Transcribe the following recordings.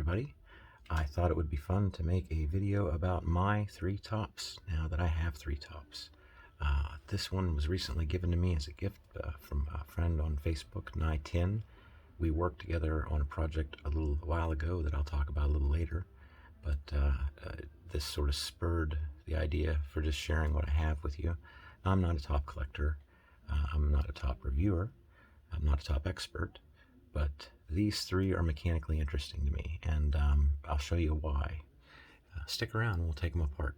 everybody. I thought it would be fun to make a video about my 3 tops, now that I have 3 tops. This one was recently given to me as a gift from a friend on Facebook, Jul.11. We worked together on a project a little while ago that I'll talk about a little later, but this sort of spurred the idea for just sharing what I have with you. I'm not a top collector, I'm not a top reviewer, I'm not a top expert, but these 3 are mechanically interesting to me, and I'll show you why. Stick around and we'll take them apart.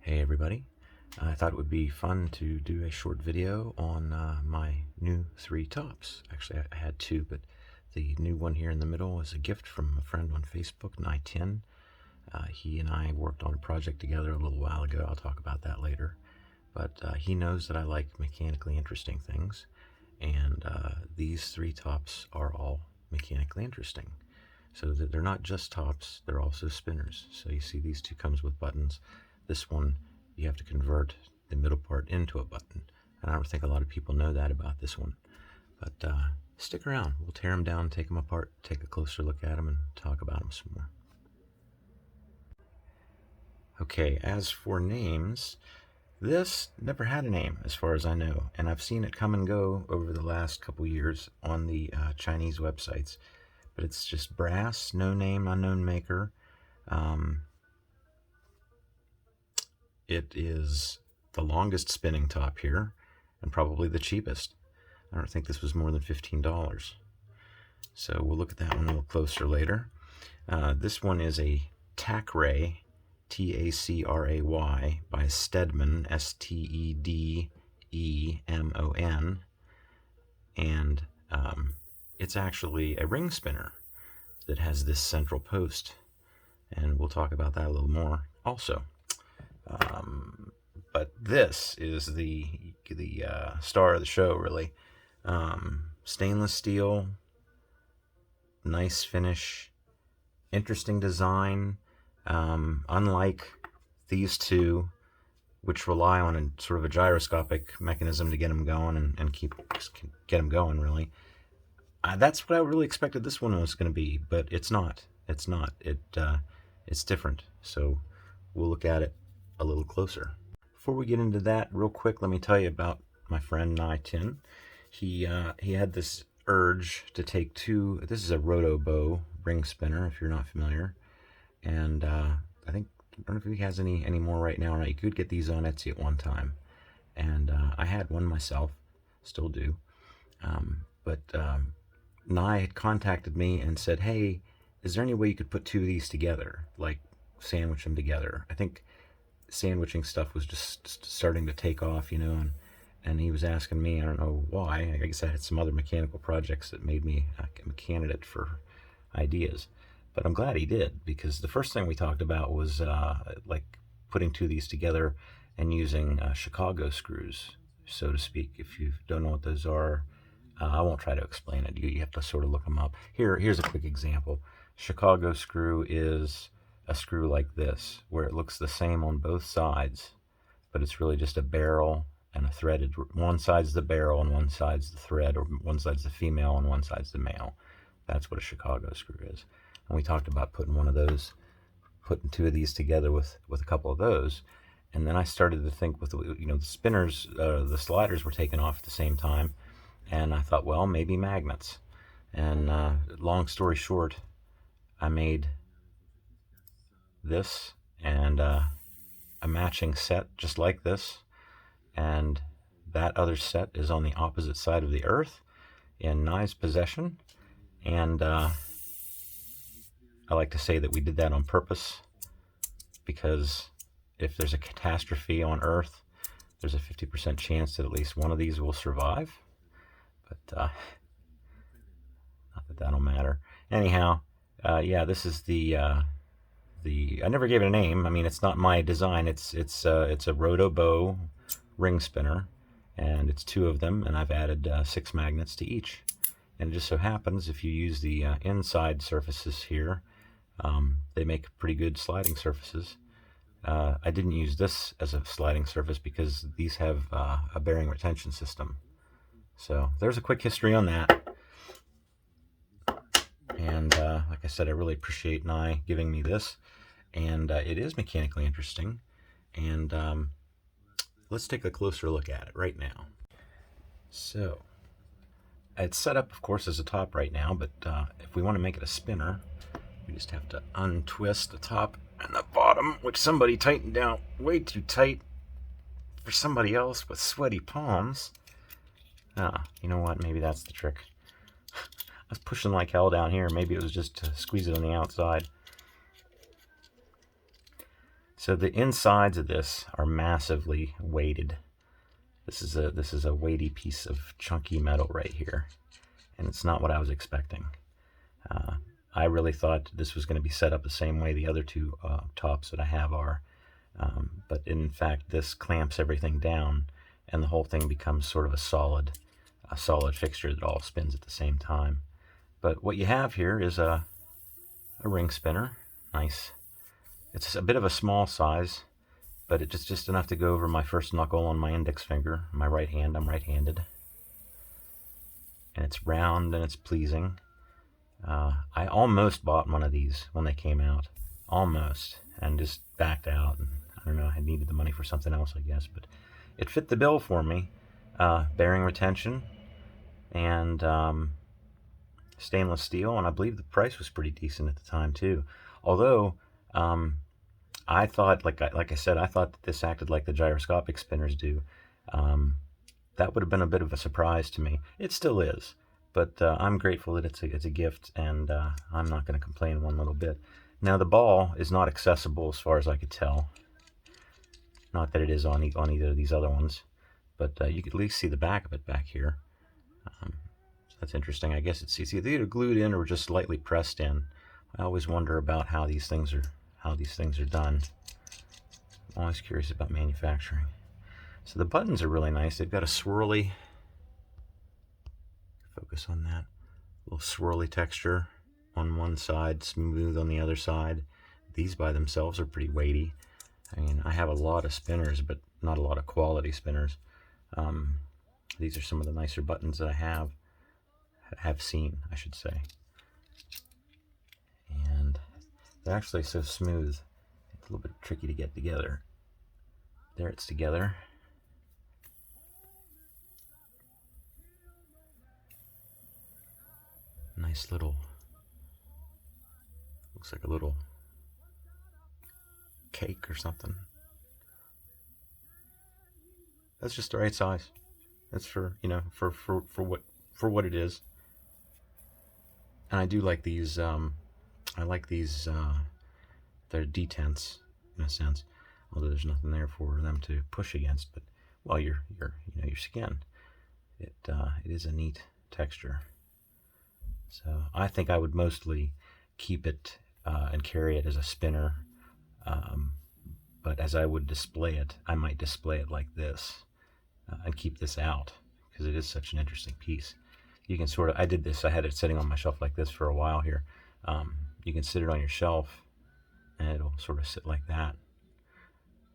Hey everybody, I thought it would be fun to do a short video on my new 3 tops. Actually, I had 2, but the new one here in the middle is a gift from a friend on Facebook, Jul.11. He and I worked on a project together a little while ago. I'll talk about that later. But he knows that I like mechanically interesting things, and these 3 tops are all mechanically interesting. So that they're not just tops, they're also spinners. So you see these 2 comes with buttons. This one, you have to convert the middle part into a button. And I don't think a lot of people know that about this one. But stick around. We'll tear them down, take them apart, take a closer look at them, and talk about them some more. Okay, as for names, this never had a name as far as I know. And I've seen it come and go over the last couple years on the Chinese websites. But it's just brass, no name, unknown maker. It is the longest spinning top here, and probably the cheapest. I don't think this was more than $15. So we'll look at that one a little closer later. This one is a Tacray, T-A-C-R-A-Y, by Stedman, S-T-E-D-E-M-O-N. And it's actually a ring spinner that has this central post. And we'll talk about that a little more also. But this is the star of the show, really. Stainless steel, nice finish, interesting design. Unlike these 2, which rely on a sort of a gyroscopic mechanism to get them going and get them going, really. That's what I really expected this one was going to be, but it's not. It's not. It's different. So we'll look at it a little closer. Before we get into that, real quick, let me tell you about my friend Jul.11. He had this urge to take 2. This is a roto bow ring spinner, if you're not familiar, and I don't know if he has any more right now or not. You could get these on Etsy at one time, and I had one myself, still do. But Nye had contacted me and said, "Hey, is there any way you could put 2 of these together, like sandwich them together?" I think sandwiching stuff was just starting to take off, you know, and he was asking me, I don't know why. I guess I had some other mechanical projects that made me a candidate for ideas. But I'm glad he did, because the first thing we talked about was like putting 2 of these together and using Chicago screws, so to speak. If you don't know what those are, I won't try to explain it. You have to sort of look them up. Here's a quick example. Chicago screw is a screw like this, where it looks the same on both sides, but it's really just a barrel and a threaded. One side's the barrel and one side's the thread, or one side's the female and one side's the male. That's what a Chicago screw is. And we talked about putting 2 of these together with a couple of those. And then I started to think, with the spinners, the sliders were taken off at the same time, and I thought, well, maybe magnets. And long story short, I made this and a matching set just like this, and that other set is on the opposite side of the earth in Nye's possession. And I like to say that we did that on purpose, because if there's a catastrophe on Earth, there's a 50% chance that at least one of these will survive. But not that that'll matter. Anyhow, yeah, this is the I never gave it a name. I mean, it's not my design. It's a roto bow ring spinner, and it's 2 of them, and I've added 6 magnets to each. And it just so happens, if you use the inside surfaces here, they make pretty good sliding surfaces. I didn't use this as a sliding surface because these have a bearing retention system. So there's a quick history on that. And like I said, I really appreciate Nye giving me this. And it is mechanically interesting. And let's take a closer look at it right now. So it's set up, of course, as a top right now, but if we want to make it a spinner, we just have to untwist the top and the bottom, which somebody tightened down way too tight for somebody else with sweaty palms. You know what? Maybe that's the trick. I was pushing like hell down here. Maybe it was just to squeeze it on the outside. So the insides of this are massively weighted. This is a weighty piece of chunky metal right here, and it's not what I was expecting. I really thought this was going to be set up the same way the other two tops that I have are, but in fact this clamps everything down, and the whole thing becomes sort of a solid fixture that all spins at the same time. But what you have here is a ring spinner. Nice. It's a bit of a small size, but it's just enough to go over my first knuckle on my index finger, my right hand. I'm right-handed. And it's round and it's pleasing. I almost bought one of these when they came out. Almost. And just backed out. And I don't know, I needed the money for something else, I guess. But it fit the bill for me. Bearing retention and stainless steel. And I believe the price was pretty decent at the time, too. Although I thought, like I said, I thought that this acted like the gyroscopic spinners do. That would have been a bit of a surprise to me. It still is, but I'm grateful that it's a gift, and I'm not going to complain one little bit. Now, the ball is not accessible as far as I could tell. Not that it is on either of these other ones, but you can at least see the back of it back here. So that's interesting. I guess it's either glued in or just lightly pressed in. I always wonder about how these things are done. I'm always curious about manufacturing. So the buttons are really nice. They've got a swirly, focus on that, little swirly texture on one side, smooth on the other side. These by themselves are pretty weighty. I mean, I have a lot of spinners, but not a lot of quality spinners. These are some of the nicer buttons that I have seen, I should say. And they're actually so smooth, it's a little bit tricky to get together. There, it's together. Nice little, looks like a little cake or something. That's just the right size. That's for, you know, for what it is. And I do like these. I like these. They're detents in a sense, although there's nothing there for them to push against. But well, your skin. It is a neat texture. So I think I would mostly keep it and carry it as a spinner. But as I would display it, I might display it like this and keep this out because it is such an interesting piece. You can sort of, I did this, I had it sitting on my shelf like this for a while here. You can sit it on your shelf and it'll sort of sit like that.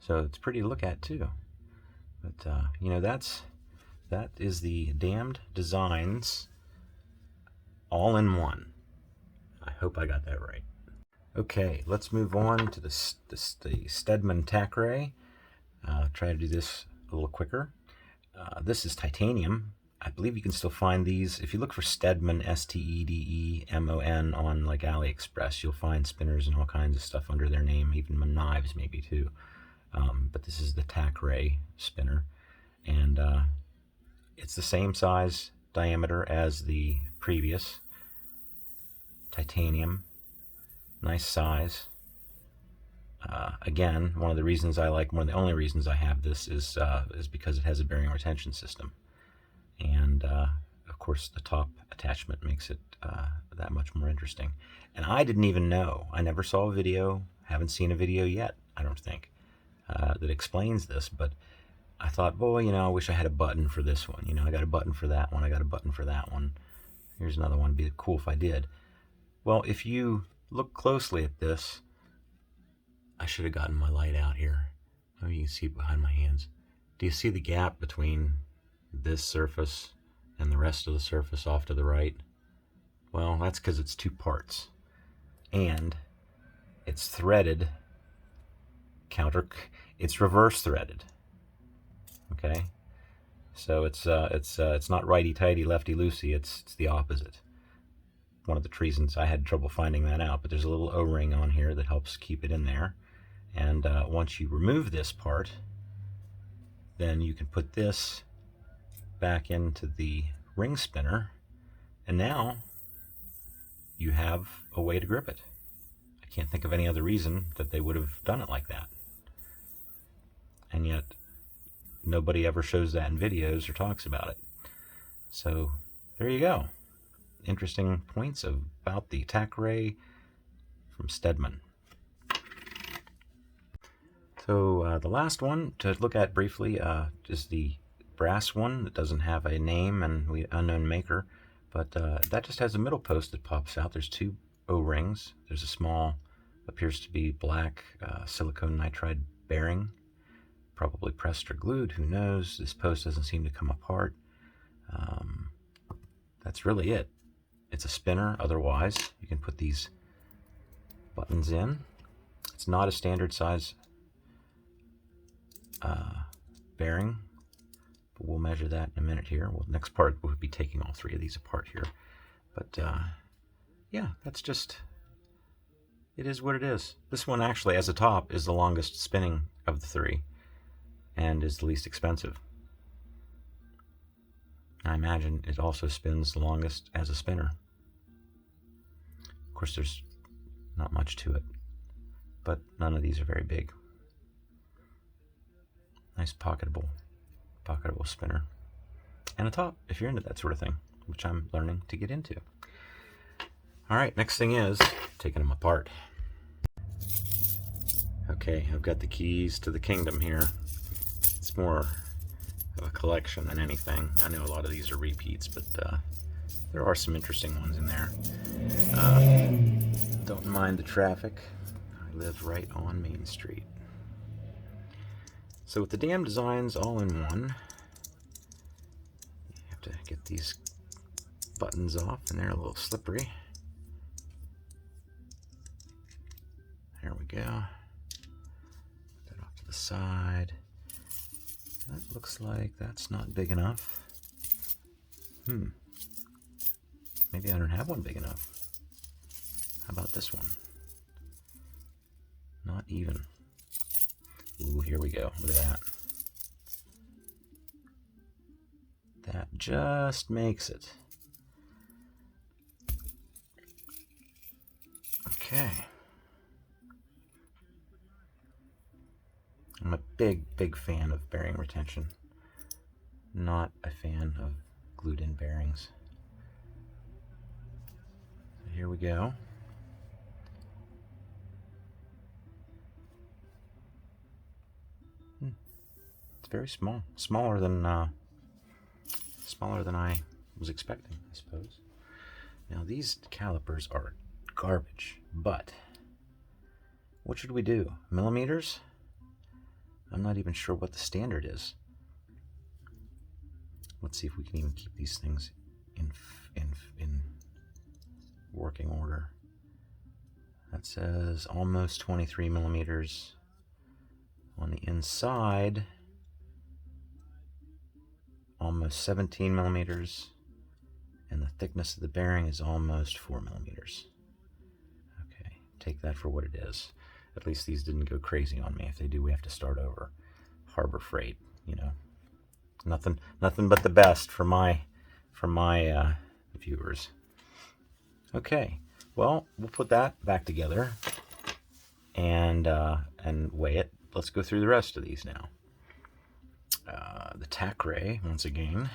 So it's pretty to look at too. But, that is the Damned Designs all-in-one. I hope I got that right. Okay, let's move on to the Stedman tack ray. Try to do this a little quicker. This is titanium. I believe you can still find these. If you look for Stedman, S-T-E-D-E-M-O-N on like AliExpress, you'll find spinners and all kinds of stuff under their name, even knives maybe too. But this is the tack ray spinner. And it's the same size diameter as the previous. Titanium. Nice size. Again, one of the reasons I like, one of the only reasons I have this is because it has a bearing retention system. And of course the top attachment makes it that much more interesting. And I didn't even know, I never saw a video, haven't seen a video yet, I don't think, that explains this, but I thought, boy, I wish I had a button for this one. I got a button for that one, I got a button for that one. Here's another one, it'd be cool if I did. Well, if you look closely at this, I should have gotten my light out here. Maybe you can see it behind my hands. Do you see the gap between this surface and the rest of the surface off to the right? Well, that's because it's two parts. And it's threaded it's reverse threaded. Okay? So it's not righty-tighty, lefty-loosey, it's the opposite. One of the reasons I had trouble finding that out, but there's a little O-ring on here that helps keep it in there. And once you remove this part, then you can put this back into the ring spinner, and now you have a way to grip it. I can't think of any other reason that they would have done it like that. And yet, nobody ever shows that in videos or talks about it. So, there you go. Interesting points about the tack ray from Stedman. So the last one to look at briefly is the brass one that doesn't have a name and unknown maker, but that just has a middle post that pops out. There's two O-rings. There's a small, appears to be black silicone nitride bearing, probably pressed or glued, who knows. This post doesn't seem to come apart. That's really it. It's a spinner. Otherwise, you can put these buttons in. It's not a standard size bearing, but we'll measure that in a minute here. Well, next part we'll be taking all three of these apart here. But yeah, that's just, it is what it is. This one actually, as a top, is the longest spinning of the three and is the least expensive. I imagine it also spins the longest as a spinner. Of course, there's not much to it, but none of these are very big. Nice pocketable spinner. And a top, if you're into that sort of thing, which I'm learning to get into. Alright, next thing is taking them apart. Okay, I've got the keys to the kingdom here. It's more of a collection than anything. I know a lot of these are repeats, but there are some interesting ones in there. Don't mind the traffic. I live right on Main Street. So with the damn designs all in one, you have to get these buttons off, and they're a little slippery. There we go. Put that off to the side. That looks like that's not big enough. Maybe I don't have one big enough. How about this one? Not even. Ooh, here we go. Look at that. That just makes it. Okay. I'm a big fan of bearing retention. Not a fan of glued-in bearings. So here we go. It's very small. Smaller than I was expecting, I suppose. Now these calipers are garbage, but what should we do? Millimeters? I'm not even sure what the standard is. Let's see if we can even keep these things in working order. That says almost 23 millimeters. On the inside, almost 17 millimeters. And the thickness of the bearing is almost 4 millimeters. Okay, take that for what it is. At least these didn't go crazy on me. If they do, we have to start over. Harbor Freight, you know. Nothing but the best for my viewers. Okay, well, we'll put that back together and weigh it. Let's go through the rest of these now. The tack ray, once again.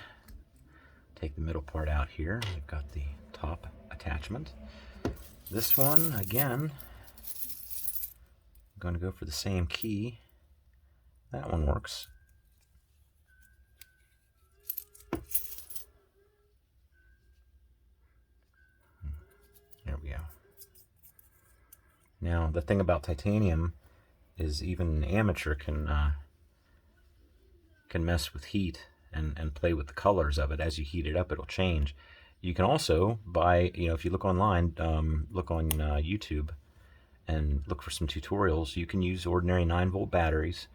Take the middle part out here. We've got the top attachment. This one, again, I'm going to go for the same key. That one works. There we go. Now, the thing about titanium is even an amateur can mess with heat and play with the colors of it. As you heat it up, it'll change. You can also buy, if you look online, look on YouTube and look for some tutorials, you can use ordinary 9-volt batteries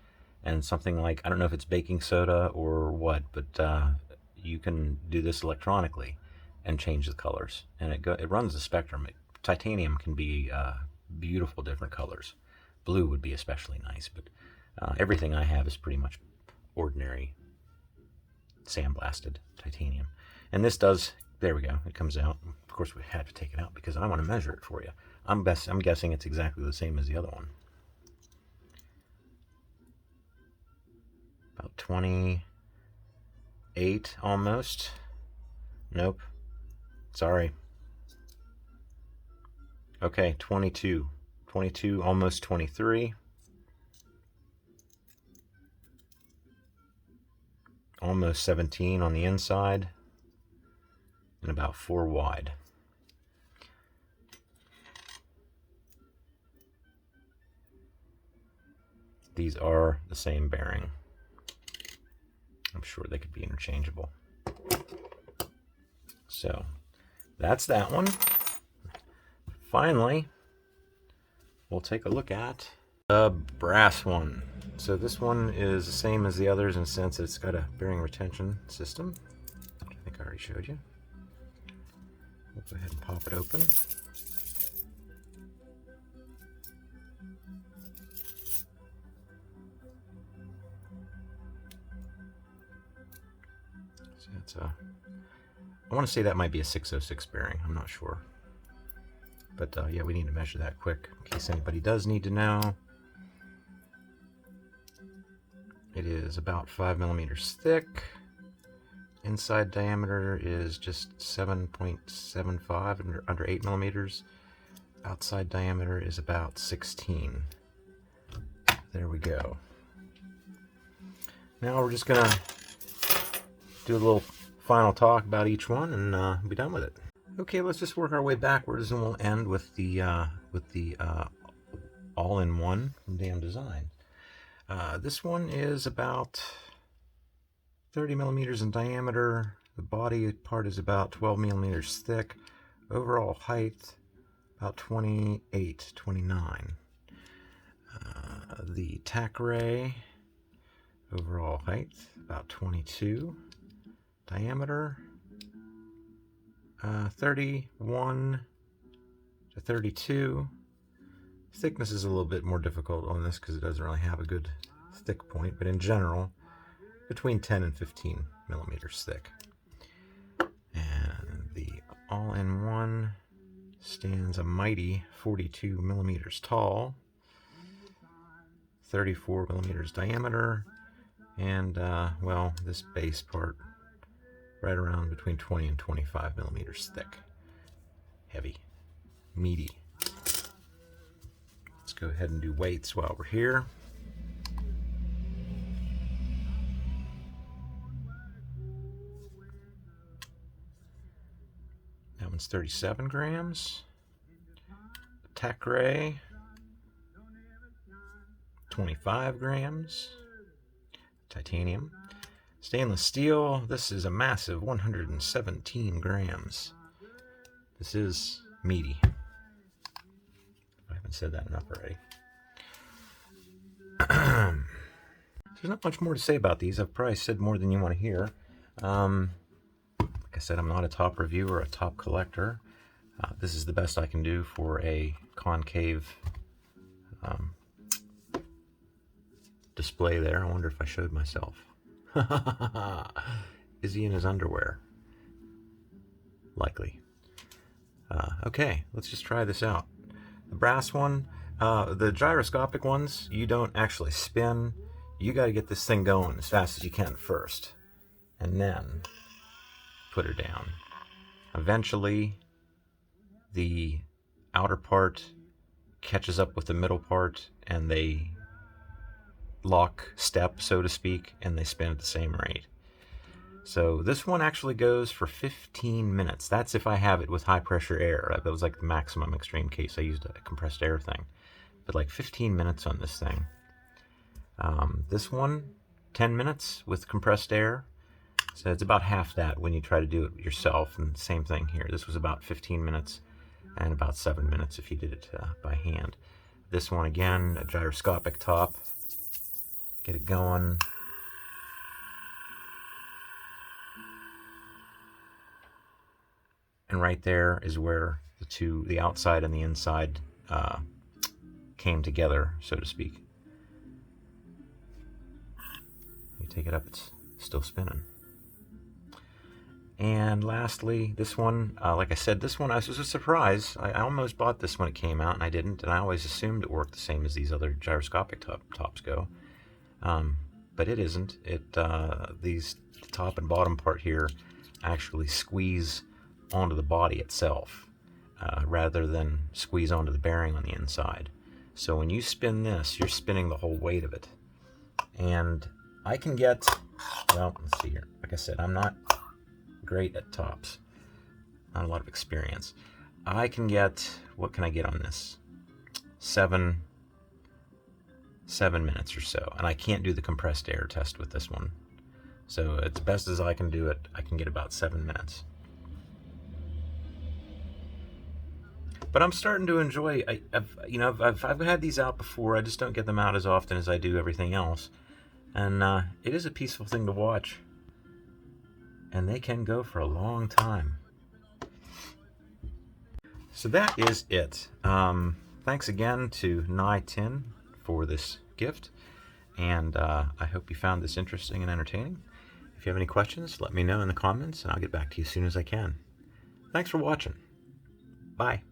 and something like, I don't know if it's baking soda or what, but you can do this electronically and change the colors. And it runs the spectrum. Titanium can be beautiful different colors. Blue would be especially nice, but everything I have is pretty much ordinary sandblasted titanium. And this does, there we go, it comes out. Of course we had to take it out because I want to measure it for you. I'm guessing it's exactly the same as the other one. About 28 almost. Nope. Sorry. Okay, 22. 22, almost 23. Almost 17 on the inside. And about 4 wide. These are the same bearing. I'm sure they could be interchangeable. So that's that one. Finally, we'll take a look at the brass one. So this one is the same as the others in the sense that it's got a bearing retention system, which I think I already showed you. We'll go ahead and pop it open. So it's I want to say that might be a 606 bearing. I'm not sure. But yeah, we need to measure that quick in case anybody does need to know. It is about 5 millimeters thick. Inside diameter is just 7.75, under 8 millimeters. Outside diameter is about 16. There we go. Now we're just gonna do a little final talk about each one and be done with it. Okay, let's just work our way backwards and we'll end with the all-in-one from Damn Design. This one is about 30 millimeters in diameter. The body part is about 12 millimeters thick. Overall height about 28, 29. The tack ray, overall height about 22. Diameter 31 to 32. Thickness is a little bit more difficult on this because it doesn't really have a good thick point, but in general, between 10 and 15 millimeters thick. And the all-in-one stands a mighty 42 millimeters tall, 34 millimeters diameter, and well, this base part right around between 20 and 25 millimeters thick. Heavy, meaty. Let's go ahead and do weights while we're here. That one's 37 grams. Tack ray, 25 grams. Titanium. Stainless steel, this is a massive 117 grams. This is meaty. I haven't said that enough already. There's not much more to say about these. I've probably said more than you want to hear. Like I said, I'm not a top reviewer or a top collector. This is the best I can do for a concave display there. I wonder if I showed myself. Is he in his underwear? Likely. Okay, let's just try this out. The brass one, the gyroscopic ones, you don't actually spin. You got to get this thing going as fast as you can first, and then put her down. Eventually, the outer part catches up with the middle part, and they lock step, so to speak, and they spin at the same rate. So this one actually goes for 15 minutes. That's if I have it with high pressure air. That was like the maximum extreme case. I used a compressed air thing. But like 15 minutes on this thing. This one, 10 minutes with compressed air. So it's about half that when you try to do it yourself. And same thing here. This was about 15 minutes and about 7 minutes if you did it by hand. This one again, a gyroscopic top. Get it going. And right there is where the outside and the inside came together, so to speak. You take it up, it's still spinning. And lastly, this one, like I said, this one was a surprise. I almost bought this when it came out, and I didn't. And I always assumed it worked the same as these other gyroscopic tops go. But it isn't. The top and bottom part here actually squeeze onto the body itself rather than squeeze onto the bearing on the inside. So when you spin this, you're spinning the whole weight of it. And I can get, well, let's see here. Like I said, I'm not great at tops. Not a lot of experience. I can get, what can I get on this? 7 minutes or so. And I can't do the compressed air test with this one. So as best as I can do it, I can get about 7 minutes. But I'm starting to enjoy. I've had these out before. I just don't get them out as often as I do everything else. And it is a peaceful thing to watch. And they can go for a long time. So that is it. Thanks again to Nye10 for this gift. And I hope you found this interesting and entertaining. If you have any questions, let me know in the comments, and I'll get back to you as soon as I can. Thanks for watching. Bye.